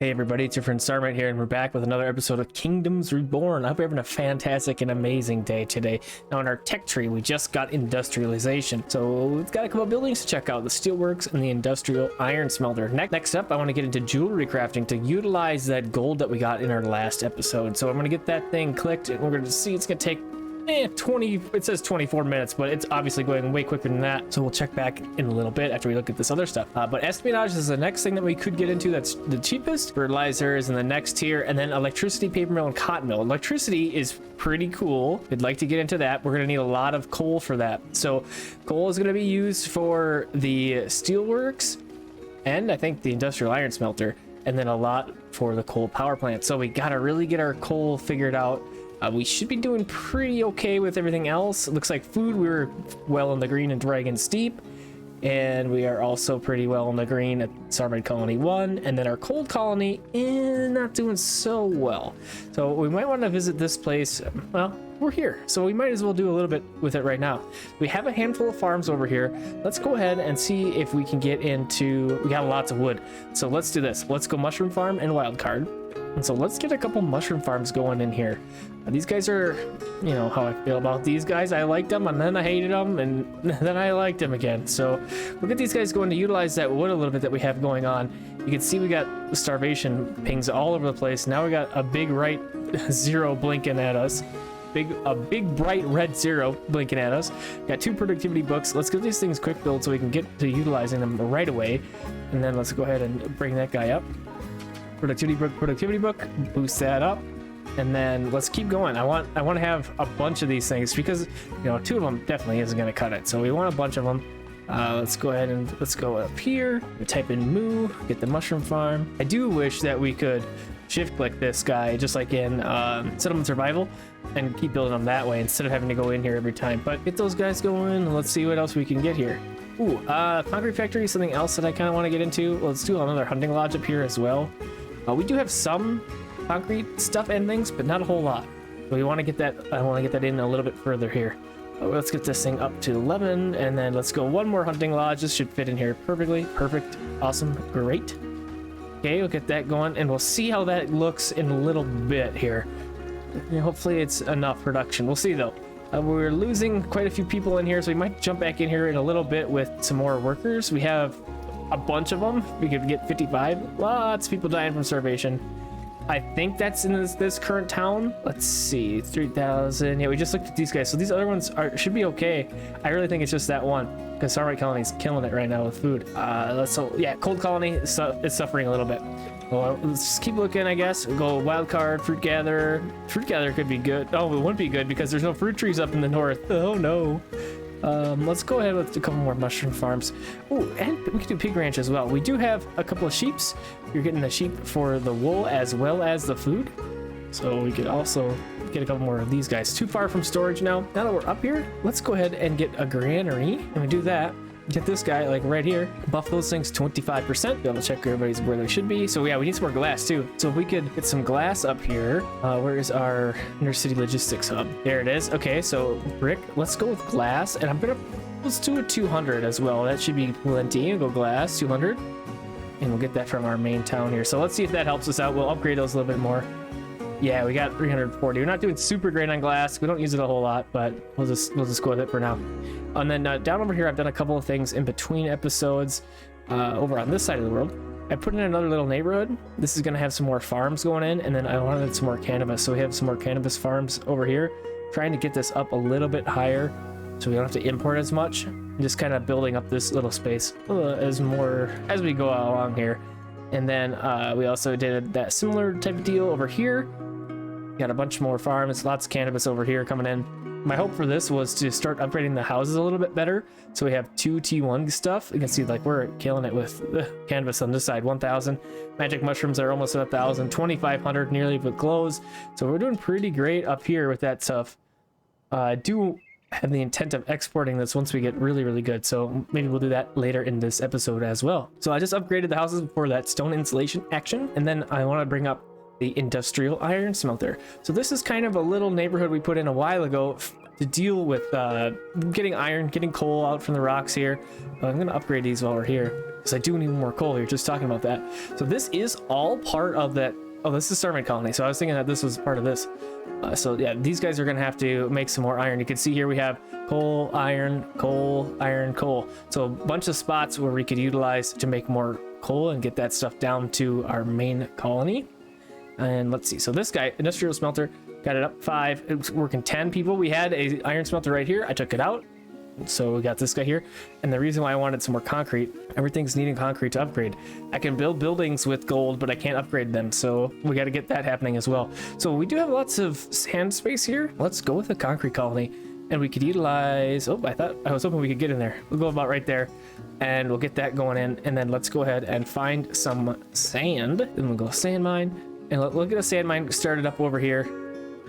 Hey everybody, it's your friend Sarmate here, and we're back with another episode of Kingdoms Reborn. I hope you're having a fantastic and amazing day today. Now in our tech tree, we just got industrialization. So we've got a couple buildings to check out, the steelworks and the industrial iron smelter. Next up, I want to get into jewelry crafting to utilize that gold that we got in our last episode. So I'm going to get that thing clicked, and we're going to see it's going to take 20, it says 24 minutes, but it's obviously going way quicker than that. So we'll check back in a little bit after we look at this other stuff. But espionage is the next thing that we could get into. That's the cheapest. Fertilizer is in the next tier, and then electricity, paper mill, and cotton mill. Electricity is pretty cool. We'd like to get into that. We're going to need a lot of coal for that. So coal is going to be used for the steelworks, and I think the industrial iron smelter, and then a lot for the coal power plant. So we got to really get our coal figured out. We should be doing pretty okay with everything else. It looks like food, we were well in the green in Dragon Steep, and we are also pretty well in the green at Sarmate Colony 1, and then our cold colony is not doing so well. So we might want to visit this place. Well, we're here, so we might as well do a little bit with it right now. We have a handful of farms over here. Let's go ahead and see if we can get into, we got lots of wood. So let's do this. Let's go mushroom farm and wild card. And so let's get a couple mushroom farms going in here. These guys are, you know how I feel about these guys. I liked them and then I hated them and then I liked them again. So we'll get these guys going to utilize that wood a little bit that we have going on. You can see we got starvation pings all over the place. Now we got a big right zero blinking at us. A big bright red zero blinking at us. Got 2 productivity books. Let's get these things quick build so we can get to utilizing them right away. And then let's go ahead and bring that guy up. Productivity book, boost that up, and then let's keep going. I want to have a bunch of these things because, you know, 2 of them definitely isn't going to cut it, so we want a bunch of them. Let's go ahead and let's go up here, type in moo, get the mushroom farm. I do wish that we could shift click this guy just like in settlement survival and keep building them that way instead of having to go in here every time. But get those guys going and let's see what else we can get here. Ooh, concrete factory is something else that I kind of want to get into. Let's do another hunting lodge up here as well. We do have some concrete stuff and things, but not a whole lot. So we want to get that. I want to get that in a little bit further here. Let's get this thing up to 11, and then let's go one more hunting lodge. This should fit in here perfectly. Perfect. Awesome. Great. Okay, we'll get that going, and we'll see how that looks in a little bit here. Hopefully it's enough production. We'll see though. We're losing quite a few people in here, so we might jump back in here in a little bit with some more workers. We have a bunch of them. We could get 55. Lots of people dying from starvation. I think that's in this current town. Let's see, 3,000. Yeah, we just looked at these guys, so these other ones should be okay. I really think it's just that one because Sarmate Colony is killing it right now with food. Yeah, cold colony is suffering a little bit. Well, let's just keep looking, I guess. We'll go wild card, fruit gather. Fruit gather could be good. Oh, it wouldn't be good because there's no fruit trees up in the north. Oh no. Let's go ahead with a couple more mushroom farms. Oh, and we can do pig ranch as well. We do have a couple of sheeps. You're getting the sheep for the wool as well as the food. So we could also get a couple more of these guys. Too far from storage now. Now that we're up here, let's go ahead and get a granary. And we do that. Get this guy like right here. Buff those things 25%. Double check everybody's where they should be. So yeah, we need some more glass too. So if we could get some glass up here. Where is our inner city logistics hub? There it is. Okay, so brick. Let's go with glass, and let's do a 200 as well. That should be plenty. We'll go glass 200, and we'll get that from our main town here. So let's see if that helps us out. We'll upgrade those a little bit more. Yeah, we got 340. We're not doing super great on glass. We don't use it a whole lot, but we'll just go with it for now. And then down over here, I've done a couple of things in between episodes. Over on this side of the world, I put in another little neighborhood. This is going to have some more farms going in, and then I wanted some more cannabis. So we have some more cannabis farms over here. Trying to get this up a little bit higher so we don't have to import as much. Just kind of building up this little space as we go along here. And then we also did that similar type of deal over here. Got a bunch more farms, lots of cannabis over here coming in. My hope for this was to start upgrading the houses a little bit better. So we have 2 T1 stuff. You can see like we're killing it with the cannabis on this side, 1,000. Magic mushrooms are almost at 1,000, 2,500 nearly with glows. So we're doing pretty great up here with that stuff. I do have the intent of exporting this once we get really, really good. So maybe we'll do that later in this episode as well. So I just upgraded the houses for that stone insulation action. And then I want to bring up the industrial iron smelter. So this is kind of a little neighborhood we put in a while ago to deal with getting iron, getting coal out from the rocks here. I'm gonna upgrade these while we're here because I do need more coal here, just talking about that. So this is all part of that. Oh, this is Sarmate colony, so I was thinking that this was part of this. So yeah, these guys are gonna have to make some more iron. You can see here we have coal, iron, coal, iron, coal. So a bunch of spots where we could utilize to make more coal and get that stuff down to our main colony. And let's see, so this guy, industrial smelter, got it up 5. It was working 10 people. We had a iron smelter right here. I took it out. So we got this guy here. And the reason why I wanted some more concrete, everything's needing concrete to upgrade. I can build buildings with gold, but I can't upgrade them. So we got to get that happening as well. So we do have lots of sand space here. Let's go with a concrete colony. And we could utilize, oh, I was hoping we could get in there. We'll go about right there and we'll get that going in. And then let's go ahead and find some sand. Then we'll go sand mine and we'll get a sand mine started up over here.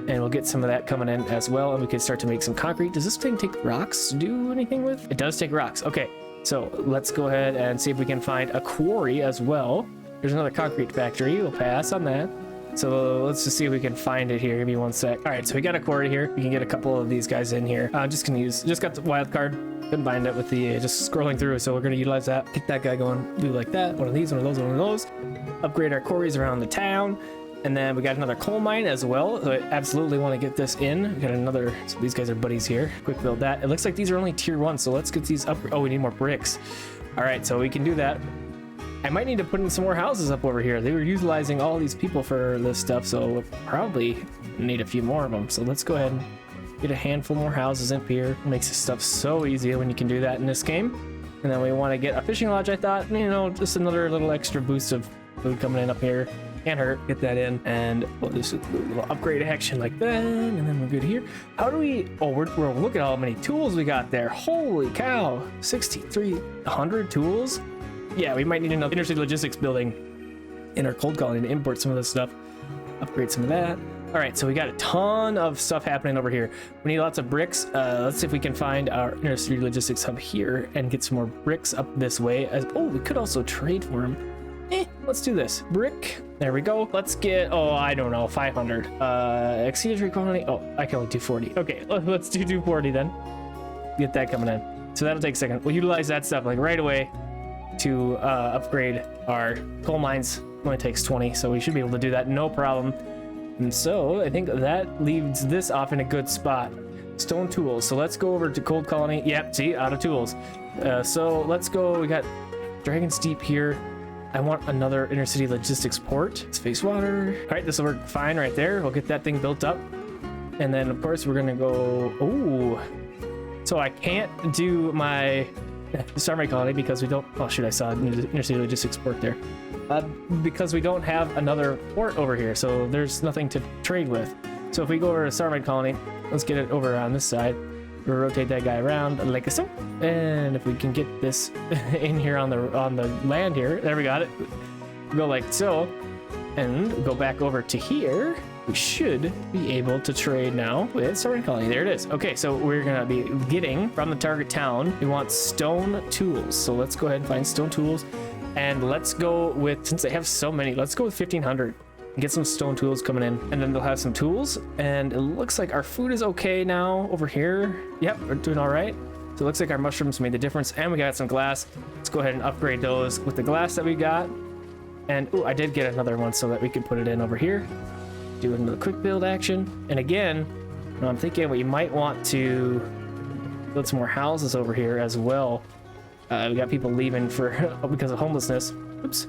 And we'll get some of that coming in as well. And we can start to make some concrete. Does this thing take rocks to do anything with? It does take rocks. Okay, so let's go ahead and see if we can find a quarry as well. There's another concrete factory. We'll pass on that. So let's just see if we can find it here. Give me one sec. All right, so we got a quarry here. We can get a couple of these guys in here. I'm just got the wild card. Couldn't find it with the just scrolling through. So we're gonna utilize that. Get that guy going. Do like that. One of these, one of those, one of those. Upgrade our quarries around the town. And then we got another coal mine as well. So I absolutely want to get this in. We got another, so these guys are buddies here. Quick build that. It looks like these are only tier 1, so let's get these up. Oh, we need more bricks. All right, so we can do that. I might need to put in some more houses up over here. They were utilizing all these people for this stuff, so we'll probably need a few more of them. So let's go ahead and get a handful more houses up here. It makes this stuff so easy when you can do that in this game. And then we want to get a fishing lodge. I thought, you know, just another little extra boost of food coming in up here. Can't hurt. Get that in, and we'll just do a little upgrade action like that, and then we're good here. How do we? Oh, we're look at how many tools we got there. Holy cow! 6,300 tools. Yeah, we might need another intercity logistics building in our cold colony to import some of this stuff. Upgrade some of that. All right, so we got a ton of stuff happening over here. We need lots of bricks. Let's see if we can find our intercity logistics hub here and get some more bricks up this way. Oh, we could also trade for them. Let's do this. Brick. There we go. Let's get, oh, I don't know, 500. Exceeded quantity. Oh, I can only do 40. Okay, let's do 240 then. Get that coming in. So that'll take a second. We'll utilize that stuff like right away to upgrade our coal mines. Only takes 20, so we should be able to do that no problem. And so I think that leaves this off in a good spot. Stone tools. So let's go over to cold colony. Yep, see, out of tools. So let's go. We got Dragon's Deep here. I want another intercity logistics port. Let's face water. All right, this will work fine right there. We'll get that thing built up. And then of course we're gonna go, oh. So I can't do my Sarmate colony because we don't, oh shoot, I saw an intercity logistics port there. Because we don't have another port over here. So there's nothing to trade with. So if we go over to Sarmate colony, let's get it over on this side. We'll rotate that guy around like so, and if we can get this in here on the land here, there we got it. Go like so, and go back over to here. We should be able to trade now with Sarmate colony. There it is. Okay, so we're gonna be getting from the target town. We want stone tools, so let's go ahead and find stone tools, and let's go with, since they have so many, let's go with 1,500. Get some stone tools coming in, and then they'll have some tools, and it looks like our food is okay now over here. Yep, we're doing all right. So it looks like our mushrooms made the difference, and we got some glass. Let's go ahead and upgrade those with the glass that we got. And oh, I did get another one so that we can put it in over here. Do another quick build action. And again, I'm thinking we might want to build some more houses over here as well. We got people leaving because of homelessness. Oops.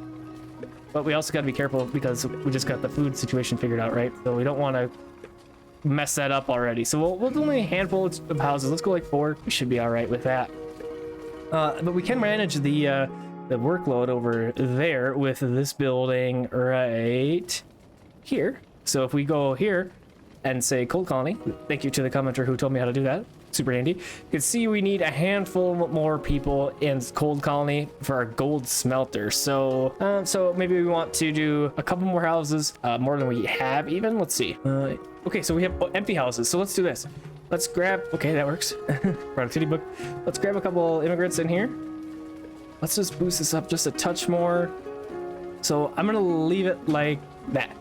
But we also got to be careful because we just got the food situation figured out, right? So we don't want to mess that up already. So we'll do only a handful of houses. Let's go like 4. We should be all right with that. But we can manage the workload over there with this building right here. So if we go here and say cold colony, thank you to the commenter who told me how to do that. Super handy. You can see we need a handful more people in cold colony for our gold smelter. So so maybe we want to do a couple more houses, more than we have even. Let's see. Okay, so we have empty houses. So let's do this. Let's grab, okay, that works. Productivity book. Let's grab a couple immigrants in here. Let's just boost this up just a touch more. So I'm gonna leave it like that.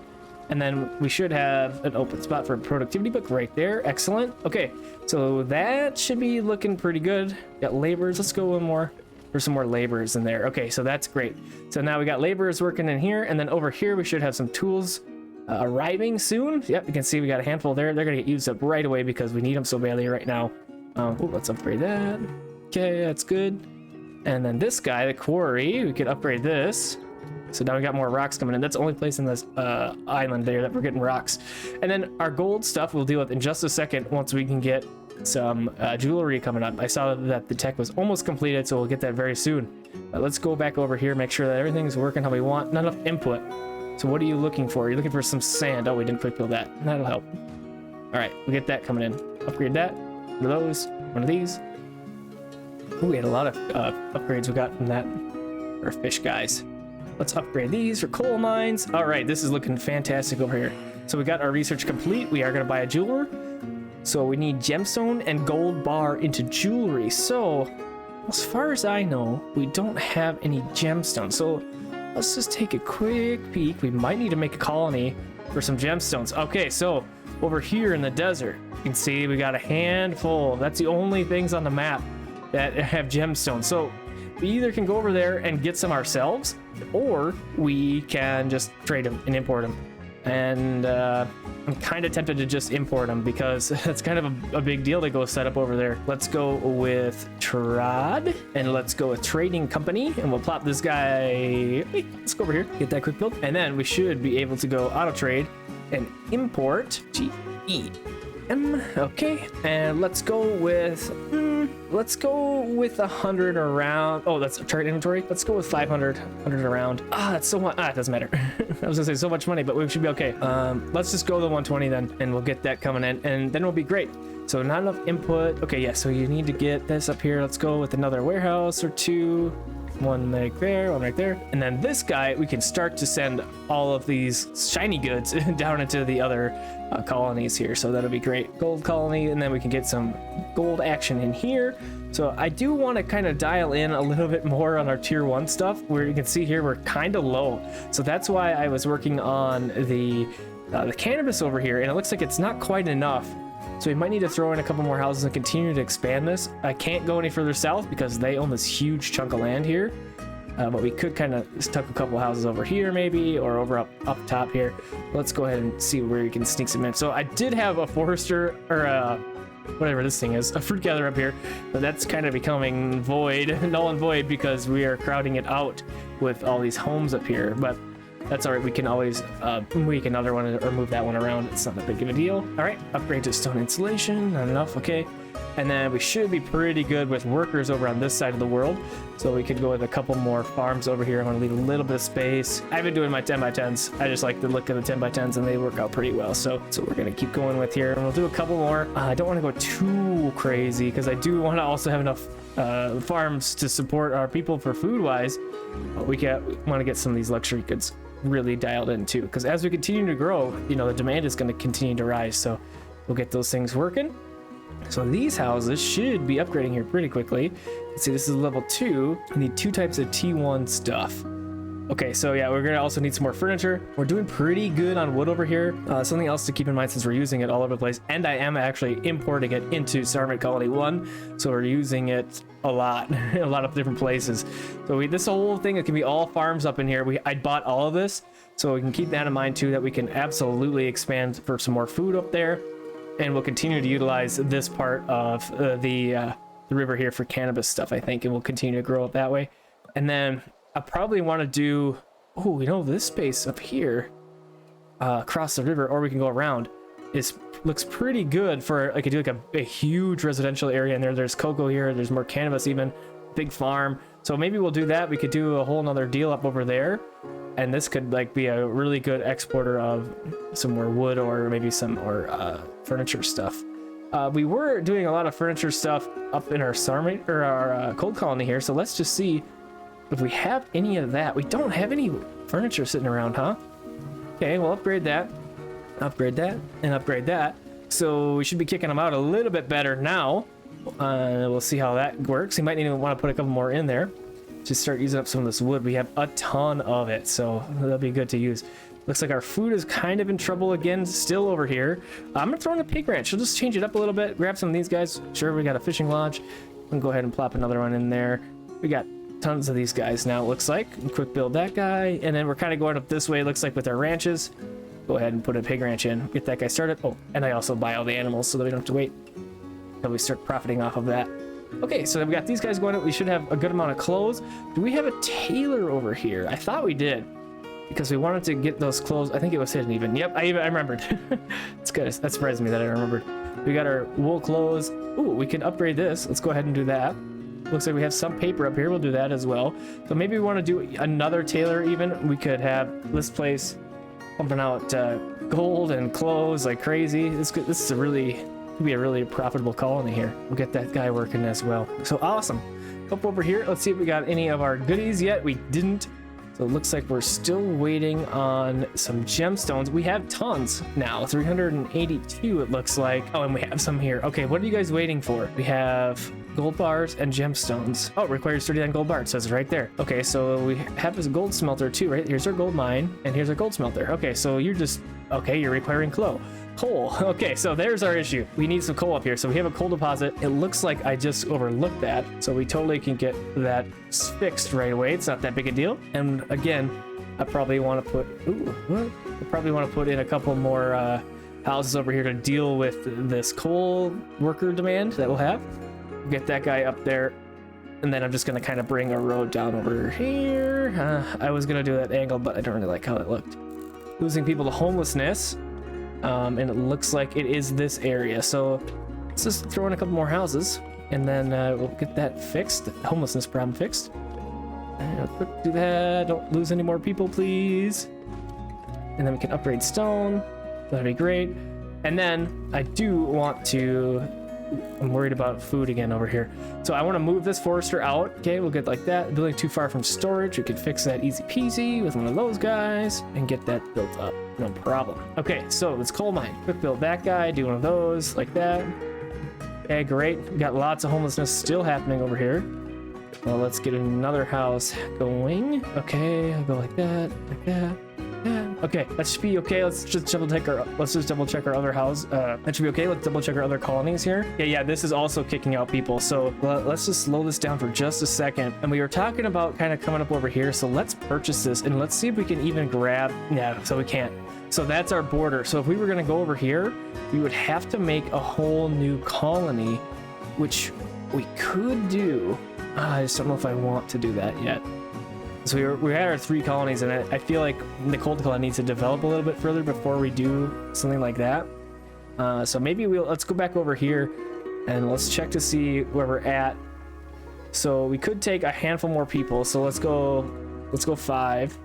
And then we should have an open spot for a productivity book right there. Excellent. Okay, so that should be looking pretty good. Got laborers. Let's go one more for some more laborers in there. Okay, so that's great. So now we got laborers working in here, and then over here we should have some tools arriving soon. Yep, you can see we got a handful there. They're gonna get used up right away because we need them so badly right now. Let's upgrade that. Okay, that's good. And then this guy, the quarry, we could upgrade this. So now we got more rocks coming in. That's the only place in this island there that we're getting rocks. And then our gold stuff we'll deal with in just a second once we can get some jewelry coming up. I saw that the tech was almost completed, so we'll get that very soon. But let's go back over here, make sure that everything's working how we want. Not enough input. So what are you looking for? You're looking for some sand. Oh, we didn't quick build that. That'll help. All right, we'll get that coming in. Upgrade that. One of those. One of these. Ooh, we had a lot of upgrades we got from that. Our fish guys. Let's upgrade these for coal mines. All right, this is looking fantastic over here. So we got our research complete. We are going to buy a jeweler. So we need gemstone and gold bar into jewelry. So as far as I know, we don't have any gemstones. So let's just take a quick peek. We might need to make a colony for some gemstones. Okay, so over here in the desert, you can see we got a handful. That's the only things on the map that have gemstones. So we either can go over there and get some ourselves, or we can just trade them and import them. And I'm kind of tempted to just import them because it's kind of a big deal to go set up over there. Let's go with Trod, and let's go with Trading Company, and we'll plop this guy. Wait, let's go over here, get that quick build, and then we should be able to go auto trade and import GEM. Okay, and let's go with 100 around. Oh, that's a trade inventory. Let's go with 500 around. That's so much. It doesn't matter. I was gonna say so much money, but we should be okay. Let's just go the 120 then, and we'll get that coming in, and then we'll be great. So not enough input. Okay, yeah, so you need to get this up here. Let's go with another warehouse or two. One right there, one right there. And then this guy, we can start to send all of these shiny goods down into the other colonies here. So that'll be great. Gold colony, and then we can get some gold action in here. So I do want to kind of dial in a little bit more on our tier 1 stuff, where you can see here we're kind of low. So that's why I was working on the cannabis over here, and it looks like it's not quite enough. So we might need to throw in a couple more houses and continue to expand this. I can't go any further south because they own this huge chunk of land here. But we could kind of tuck a couple houses over here maybe, or over up top here. Let's go ahead and see where we can sneak some in. So I did have a forester, or whatever this thing is, a fruit gatherer up here, but that's kind of becoming void, null and void, because we are crowding it out with all these homes up here. But that's all right. We can always make another one or move that one around. It's not that big of a deal. All right, upgrade to stone insulation. Not enough. Okay. And then we should be pretty good with workers over on this side of the world. So we could go with a couple more farms over here. I want to leave a little bit of space. I've been doing my 10x10s. I just like the look of the 10x10s, and they work out pretty well. So we're going to keep going with here, and we'll do a couple more. I don't want to go too crazy because I do want to also have enough farms to support our people for food wise. But we want to get some of these luxury goods really dialed in too, because as we continue to grow, you know, the demand is going to continue to rise. So we'll get those things working. So these houses should be upgrading here pretty quickly. Let's see, this is level 2. We need 2 types of T1 stuff. Okay, so yeah, we're gonna also need some more furniture. We're doing pretty good on wood over here. Something else to keep in mind, since we're using it all over the place, and I am actually importing it into Sarmate Colony 1, so we're using it a lot, a lot of different places. So this whole thing, it can be all farms up in here. I bought all of this, so we can keep that in mind too, that we can absolutely expand for some more food up there. And we'll continue to utilize this part of the river here for cannabis stuff, I think, and we'll continue to grow it that way. And then I probably want to do, oh, you know, this space up here across the river, or we can go around, looks pretty good for, I could do like a huge residential area in there. There's cocoa here, there's more cannabis even, big farm. So maybe we'll do that. We could do a whole nother deal up over there. And this could like be a really good exporter of some more wood, or maybe some more furniture stuff. We were doing a lot of furniture stuff up in our Sarmate, or our cold colony here. So let's just see if we have any of that. We don't have any furniture sitting around, huh? Okay, we'll upgrade that, and upgrade that. So we should be kicking them out a little bit better now. We'll see how that works. You might even want to put a couple more in there. Just start using up some of this wood. We have a ton of it, so that'll be good to use. Looks like our food is kind of in trouble again, still over here. I'm gonna throw in a pig ranch. We'll just change it up a little bit, grab some of these guys. Sure, we got a fishing lodge. And go ahead and plop another one in there. We got tons of these guys now, it looks like. Quick build that guy, and then we're kind of going up this way, looks like, with our ranches. Go ahead and put a pig ranch in, get that guy started. Oh, and I also buy all the animals so that we don't have to wait until we start profiting off of that. Okay, so we got these guys going up. We should have a good amount of clothes. Do we have a tailor over here? I thought we did, because we wanted to get those clothes. I think it was hidden even. Yep, I remembered. It's good. That surprised me that I remembered. We got our wool clothes. Ooh, we can upgrade this. Let's go ahead and do that. Looks like we have some paper up here. We'll do that as well. So maybe we want to do another tailor even. We could have this place pumping out gold and clothes like crazy. This is could be a really profitable colony here. We'll get that guy working as well. So awesome. Up over here, let's see if we got any of our goodies yet. We didn't. So it looks like we're still waiting on some gemstones. We have tons now, 382 it looks like. Oh, and we have some here. Okay, what are you guys waiting for? We have gold bars and gemstones. Oh, requires 39 gold bars, says right there. Okay, so we have this gold smelter too, right? Here's our gold mine, and here's our gold smelter. Okay, so you're requiring coal. Okay, so there's our issue. We need some coal up here. So we have a coal deposit. It looks like I just overlooked that. So we totally can get that fixed right away. It's not that big a deal. And again, I probably want to put in a couple more houses over here to deal with this coal worker demand that we'll have. Get that guy up there. And then I'm just going to kind of bring a road down over here. I was going to do that angle, but I don't really like how it looked. Losing people to homelessness. And it looks like it is this area, so let's just throw in a couple more houses, and then we'll get that fixed, the homelessness problem fixed. And quick do that, don't lose any more people, please. And then we can upgrade stone, that'd be great. And then I do want to, I'm worried about food again over here, so I want to move this forester out. Okay, we'll get like that. Building too far from storage, we could fix that easy peasy with one of those guys and get that built up, no problem. Okay, so let's coal mine. Quick build that guy, do one of those like that. Okay, great. We got lots of homelessness still happening over here. Well, let's get another house going. Okay, I'll go like that, like that. Yeah. Okay, that should be okay. Let's just double check our other house. That should be okay. Let's double check our other colonies here. Yeah, this is also kicking out people. So let's just slow this down for just a second. And we were talking about kind of coming up over here. So let's purchase this and let's see if we can even grab. Yeah, so we can't. So that's our border. So if we were going to go over here, we would have to make a whole new colony, which we could do. I just don't know if I want to do that yet. So we had our 3 colonies, and I feel like the cold colony needs to develop a little bit further before we do something like that. So maybe let's go back over here and let's check to see where we're at. So we could take a handful more people. So let's go 5,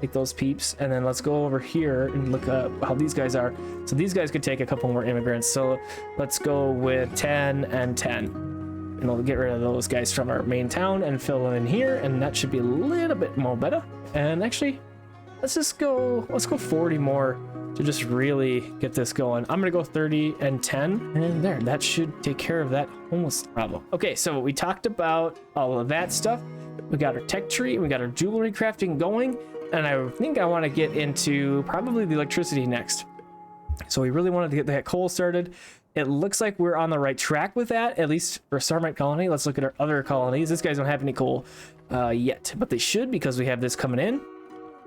take those peeps, and then let's go over here and look up how these guys are. So these guys could take a couple more immigrants. So let's go with 10 and 10. And we'll get rid of those guys from our main town and fill them in here, and that should be a little bit more better. And actually, let's go 40 more to just really get this going. I'm gonna go 30 and 10, and there, that should take care of that homeless problem. Okay, so we talked about all of that stuff. We got our tech tree, we got our jewelry crafting going, and I think I want to get into probably the electricity next. So we really wanted to get that coal started. It looks like we're on the right track with that, at least for Sarmate colony. Let's look at our other colonies. These guys don't have any coal yet, but they should, because we have this coming in.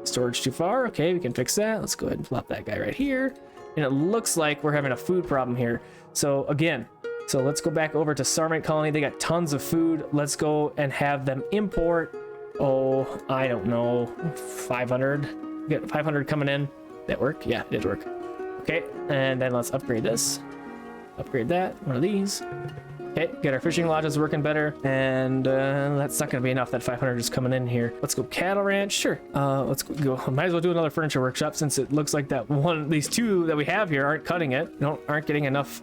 Storage too far. Okay, we can fix that. Let's go ahead and flop that guy right here. And it looks like we're having a food problem here. So again, let's go back over to Sarmate colony. They got tons of food. Let's go and have them import. Oh, I don't know, 500. We got 500 coming in. Did that work? Yeah, it did work. Okay, and then let's upgrade this. Upgrade that, one of these. Okay, get our fishing lodges working better, and that's not gonna be enough. That 500 is coming in here. Let's go cattle ranch, sure. Let's go. Might as well do another furniture workshop, since it looks like these 2 that we have here aren't cutting it. Aren't getting enough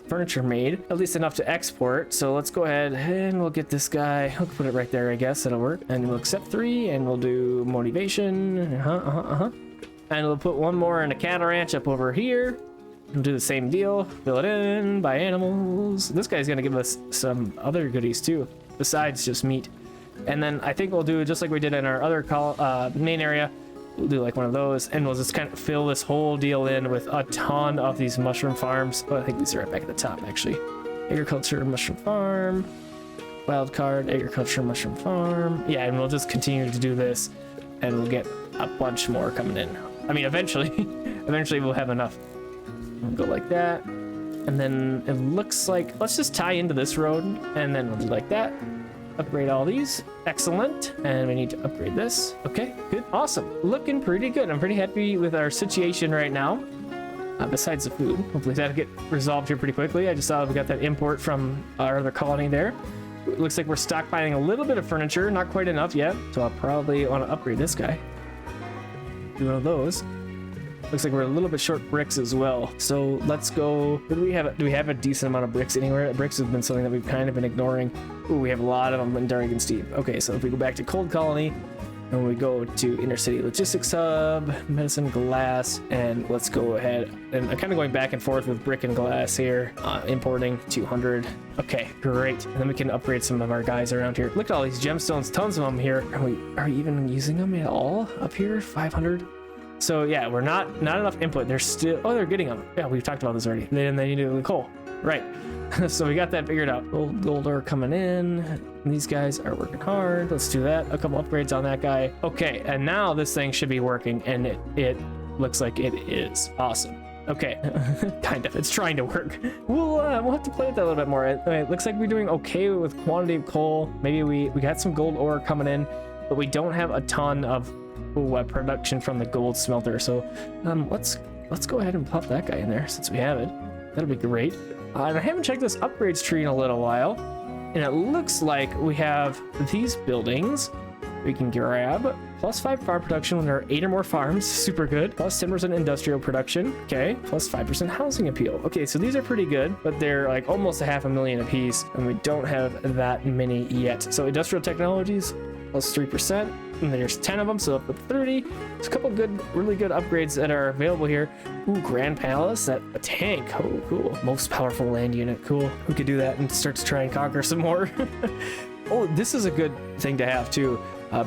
furniture made, at least enough to export. So let's go ahead and we'll get this guy. I'll put it right there, I guess that'll work. And we'll accept 3, and we'll do motivation. And we'll put one more in a cattle ranch up over here. We'll do the same deal, fill it in, buy animals. This guy's gonna give us some other goodies too, besides just meat. And then I think we'll do just like we did in our other main area. We'll do like one of those, and we'll just kind of fill this whole deal in with a ton of these mushroom farms. Oh, I think these are right back at the top, actually. Agriculture, mushroom farm, wild card, agriculture, mushroom farm. Yeah, and we'll just continue to do this, and we'll get a bunch more coming in. I mean, eventually, eventually we'll have enough. We'll go like that, and then it looks like, let's just tie into this road, and then we'll do like that. Upgrade all these. Excellent. And we need to upgrade this. Okay, good. Awesome. Looking pretty good. I'm pretty happy with our situation right now. Besides the food. Hopefully that'll get resolved here pretty quickly. I just saw we got that import from our other colony there. It looks like we're stockpiling a little bit of furniture. Not quite enough yet. So I'll probably want to upgrade this guy. Do one of those. Looks like we're a little bit short bricks as well. So let's go. Do we have a decent amount of bricks anywhere? Bricks have been something that we've kind of been ignoring. Ooh, we have a lot of them in Dargan Steep. Okay, so if we go back to Cold Colony and we go to Inner City Logistics Hub, Medicine, Glass, and let's go ahead. And I'm kind of going back and forth with brick and glass here. Importing 200. Okay, great. And then we can upgrade some of our guys around here. Look at all these gemstones, tons of them here. Are we even using them at all up here? 500. So yeah, we're not enough input. They're still, oh, they're getting them. Yeah, we've talked about this already. They need to coal, right? So we got that figured out. Gold ore coming in. These guys are working hard. Let's do that. A couple upgrades on that guy. Okay, and now this thing should be working, and it looks like it is. Awesome. Okay, kind of. It's trying to work. We'll have to play with that a little bit more. It looks like we're doing okay with quantity of coal. Maybe we got some gold ore coming in, but we don't have a ton of production from the gold smelter. So let's go ahead and pop that guy in there since we have it. That'll be great. And I haven't checked this upgrades tree in a little while, and it looks like we have these buildings we can grab. +5 farm production when there are 8 or more farms. Super good. +10% industrial production. Okay. +5% housing appeal. Okay, so these are pretty good, but they're like almost 500,000 a piece, and we don't have that many yet. So industrial technologies +3%, and there's 10 of them, so up to 30. There's a couple good, really good upgrades that are available here. Ooh, Grand Palace, a tank. Oh, cool. Most powerful land unit. Cool. We could do that and start to try and conquer some more. Oh, this is a good thing to have too.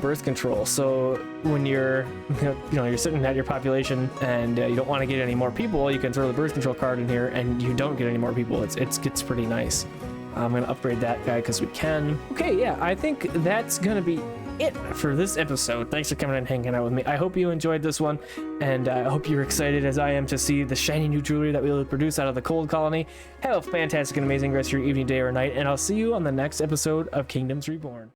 Birth control. So when you're sitting at your population and you don't want to get any more people, you can throw the birth control card in here, and you don't get any more people. It gets pretty nice. I'm gonna upgrade that guy because we can. Okay, yeah, I think that's gonna be it for this episode. Thanks for coming and hanging out with me. I hope you enjoyed this one, and I hope you're excited as I am to see the shiny new jewelry that we'll produce out of the Cold Colony. Have a fantastic and amazing rest of your evening, day, or night, and I'll see you on the next episode of Kingdoms Reborn.